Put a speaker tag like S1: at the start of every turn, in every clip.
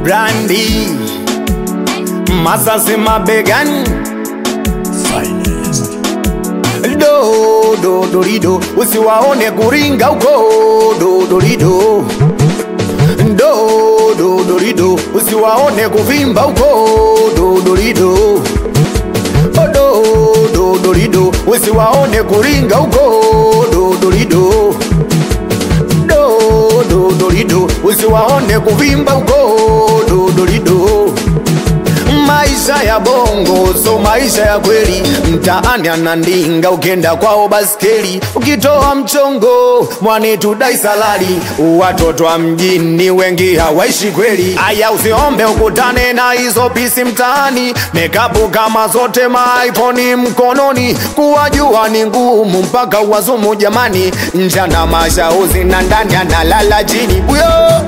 S1: Brandy Masasi mabegani do do do rido, usiwaone kuringa uko do do rido. Do do do rido, usiwaone kuvimba uko do do rido. Do do do rido, usiwaone kuringa uko do do rido. Do do do rido, usiwaone kuvimba uko do do rido. Maisha ya bongo so maisha ya kweli, mtaani anandinga ukenda kwao baskeli, ukitoa mchongo mwane tudai salari, watoto wa mjini wengi hawaishi kweli. Aya usiombe ukutane na hizo pisi mtaani, mekapu kama zote maiponi mkononi, kuwajua ni ngumu mpaka wazumu jamani, njana mashauzi na ndani analala chini uyo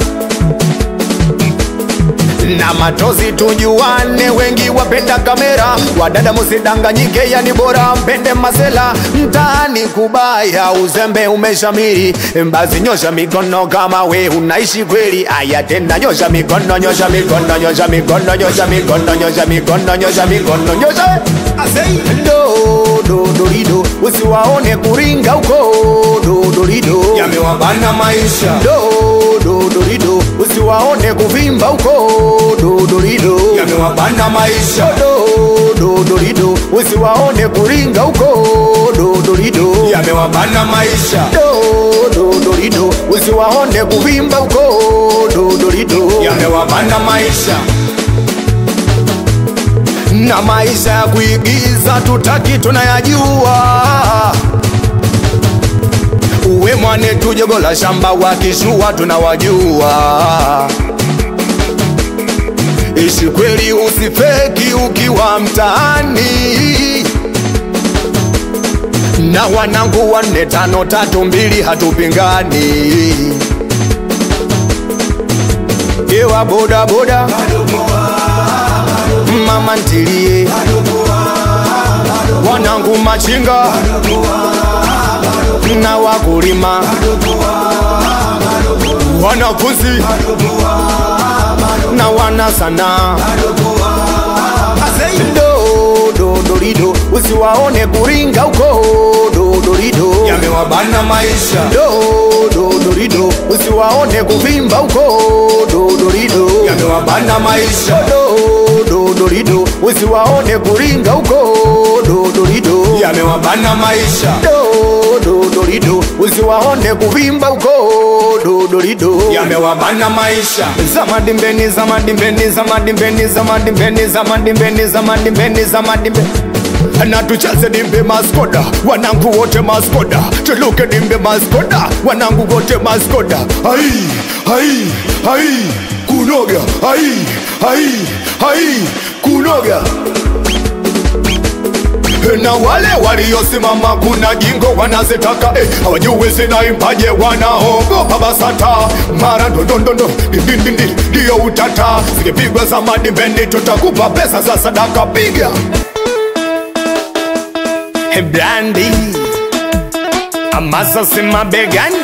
S1: na matozi tujuane, wengi wapenda kamera, wadada musidanganyike, yani bora mpende masela. Mtaani kubaya, uzembe umeshamiri, basi nyosha mikono kama we unaishi kweli. Aya tena nyosha mikono, nyosha mikono, nyosha mikono, nyosha mikono, nyosha mikono, nyosha mikono, nyosha. Do do do rido, usiwaone kuringa uko do do rido,
S2: yamewabana maisha.
S1: Do do do rido, usiwaone kuvimba uko do do rido,
S2: yamewabana maisha.
S1: Do do do rido, usiwaone kuringa uko do do rido,
S2: yamewabana maisha.
S1: Do do do rido, usiwaone kuvimba uko do do rido,
S2: yamewabana maisha.
S1: Na maisha ya kuigiza tutaki tunayajua, uwe mwane tujogo la shamba wakishua tunawajua. Ishi kweli usifeki ukiwa mtaani, na wanangu 4 5 3 2 hatupingani. Ewa boda boda mama ntilie, wanangu machinga na wakulima, wanafunzi na wana sana. Do do do rido, usiwaone kuringa uko do do rido,
S2: yamewabana maisha.
S1: Do do do rido, usiwaone kuvimba uko do do rido,
S2: yamewabana maisha.
S1: Do do do rido, usiwaone kuringa uko do do rido,
S2: yamewabana maisha.
S1: Do do do rido, usiwaone kuvimba uko do do rido,
S2: yamewabana maisha.
S1: Zamadimbeni zamadimbeni zamadimbeni zamadimbeni zamadimbeni zamadimbeni zamadimbeni, na tucheze dimbe maskoda, wanangu wote maskoda, tuluke dimbe maskoda, wanangu wote maskoda. Hai hai hai kunoga, hai hai hai kunoga. Na wale waliosimama kuna jingo wanazitaka, hawajui zinaimbaje, wanaogopa BASATA. Mara ndondondo dindindindi ndio utata, zikipigwa za madimbeni tutakupa pesa za sadaka, piga. Brandy Masasi mabegani